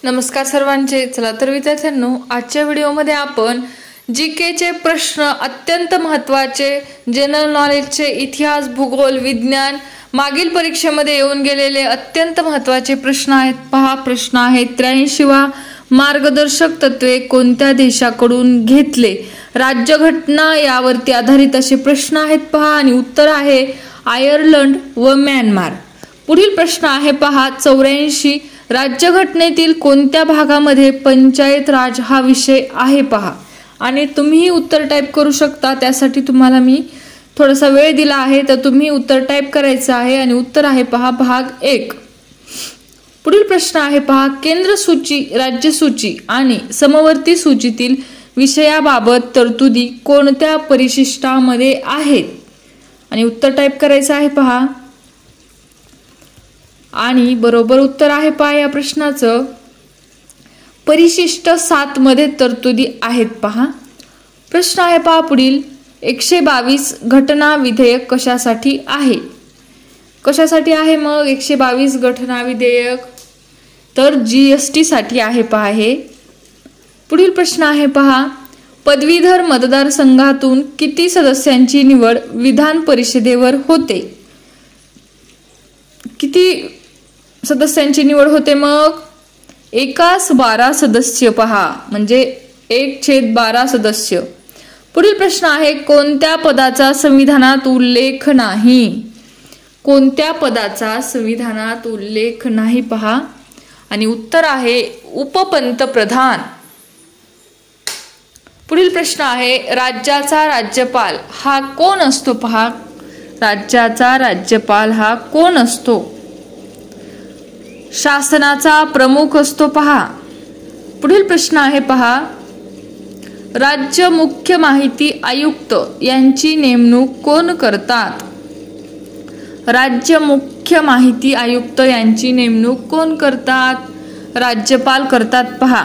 नमस्कार सर्वांचे। चला तर विद्यार्थ्यांनो, आजच्या व्हिडिओमध्ये आपण जीकेचे प्रश्न अत्यंत महत्त्वाचे जनरल नॉलेजचे इतिहास, भूगोल, विज्ञान मागील परीक्षेमध्ये येऊन गेलेले अत्यंत महत्त्वाचे प्रश्न आहेत। पहा, प्रश्न आहे 83वा, मार्गदर्शक तत्त्वे कोणत्या देशाकडून घेतले? राज्यघटना यावरती आधारित असे प्रश्न आहेत। पहा, आणि उत्तर आहे आयर्लंड व म्यानमार। पुढील प्रश्न आहे पहा 84, राज्यघटनेतील कोणत्या भागामध्ये पंचायत राज हा विषय आहे? पहा, आणि तुम्ही उत्तर टाइप करू शकता, त्यासाठी तुम्हाला मी थोडासा वेळ दिला आहे, तर तुम्ही उत्तर टाइप करायचं आहे। आणि उत्तर आहे पहा भाग 1। पुढील प्रश्न आहे पहा, केंद्र सूची, राज्य सूची आणि समवर्ती सूचीतील विषयाबाबत तरतुदी कोणत्या परिशिष्टामध्ये आहेत? आणि उत्तर टाइप करायचं आहे पहा, आणि बरोबर उत्तर आहे पहा या प्रश्नाचं परिशिष्ट 7 मध्ये तरतुदी आहेत। पहा, प्रश्न आहे पहा पुढील 122 घटना विधेयक कशासाठी आहे? कशासाठी आहे मग 122 घटना विधेयक? तर जीएसटी साठी आहे पहा हे। पुढील प्रश्न आहे पहा, पदवीधर मतदारसंघातून किती सदस्यांची निवड विधान परिषदेवर होते? किती सदस्यांची निवड होते मग? 1/12 सदस्य। पहा, म्हणजे 1/12 सदस्य। पुढील प्रश्न आहे, कोणत्या पदाचा संविधानात उल्लेख नाही? कोणत्या पदाचा संविधानात उल्लेख नाही? पहा, आणि उत्तर आहे उपपंतप्रधान। पुढील प्रश्न आहे, राज्याचा राज्यपाल हा कोण असतो? पहा, राज्याचा राज्यपाल हा कोण असतो? शासनाचा प्रमुख असतो। पहा, पुढील प्रश्न आहे पहा, राज्य मुख्य माहिती आयुक्त यांची नेमणूक कोण करतात? राज्य मुख्य माहिती आयुक्त यांची नेमणूक कोण करतात? राज्यपाल करतात। पहा,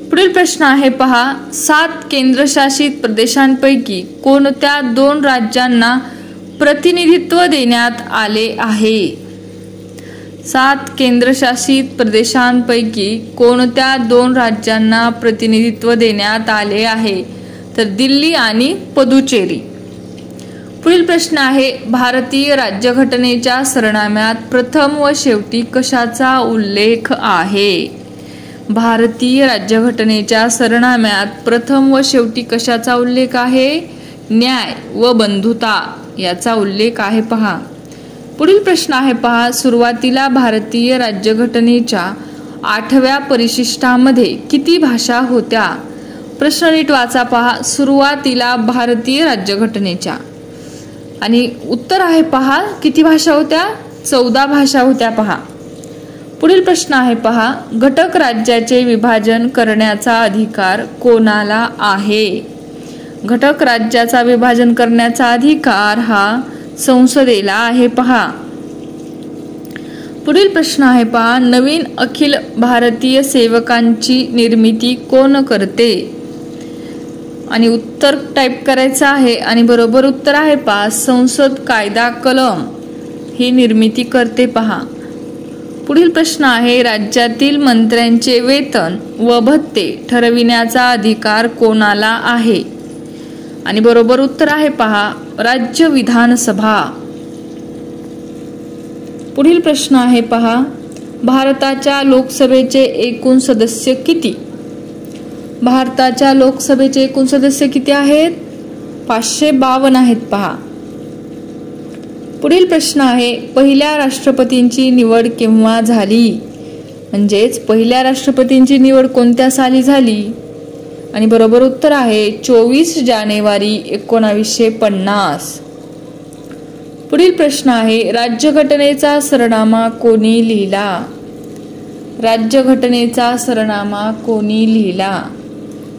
पुढील प्रश्न आहे पहा, 7 केंद्रशासित प्रदेशांपैकी कोणत्या 2 राज्यांना प्रतिनिधित्व देण्यात आले आहे? 7 केंद्रशासित प्रदेशांपैकी कोणत्या 2 राज्यांना प्रतिनिधित्व देण्यात आले आहे? तर दिल्ली आणि पुदुचेरी। पुढील प्रश्न आहे, भारतीय राज्यघटनेच्या सरनाम्यात प्रथम व शेवटी कशाचा उल्लेख आहे? भारतीय राज्यघटनेच्या सरनाम्यात प्रथम व शेवटी कशाचा उल्लेख आहे? न्याय व बंधुता याचा उल्लेख आहे। पहा, पुढील प्रश्न आहे पहा, सुरुवातीला भारतीय राज्यघटनेच्या 8व्या परिशिष्टामध्ये किती भाषा होत्या? प्रश्न नीट वाचा पहा, सुरुवातीला भारतीय राज्यघटनेच्या, आणि उत्तर आहे पहा किती भाषा होत्या? 14 भाषा होत्या। पहा, पुढील प्रश्न आहे पहा, घटक राज्याचे विभाजन करण्याचा अधिकार कोणाला आहे? घटक राज्याचा विभाजन करण्याचा अधिकार हा संसदेला आहे। पहा, पुढील प्रश्न आहे पहा, नवीन अखिल भारतीय सेवकांची निर्मिती कोण करते? आणि उत्तर टाइप करायचं आहे, आणि बरोबर उत्तर आहे पहा संसद कायदा कलम ही निर्मिती करते। पहा, पुढील प्रश्न आहे, राज्यातील मंत्र्यांचे वेतन व भत्ते ठरविण्याचा अधिकार कोणाला आहे? आणि बरोबर उत्तर आहे पहा राज्य विधानसभा। पुढील प्रश्न आहे पहा, भारताच्या लोकसभेचे एकूण सदस्य किती? भारताच्या लोकसभेचे एकूण सदस्य किती आहेत? 552 आहेत। पहा, पुढील प्रश्न आहे, पहिल्या राष्ट्रपतींची निवड केव्हा झाली? म्हणजेच पहिल्या राष्ट्रपतींची निवड कोणत्या साली झाली? आणि बरोबर उत्तर आहे 24 जानेवारी 1950। पुढील प्रश्न आहे, राज्यघटनेचा सरनामा कोणी लिहिला? राज्यघटनेचा सरनामा कोणी लिहिला?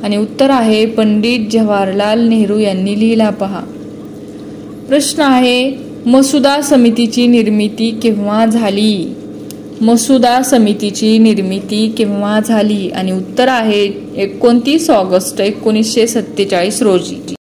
आणि उत्तर आहे पंडित जवाहरलाल नेहरू यांनी लिहिला। पहा, प्रश्न आहे, मसुदा समितीची निर्मिती केव्हा झाली? मसुदा समितीची निर्मिती केव्हा झाली? आणि उत्तर आहे 29 ऑगस्ट 1947 रोजी।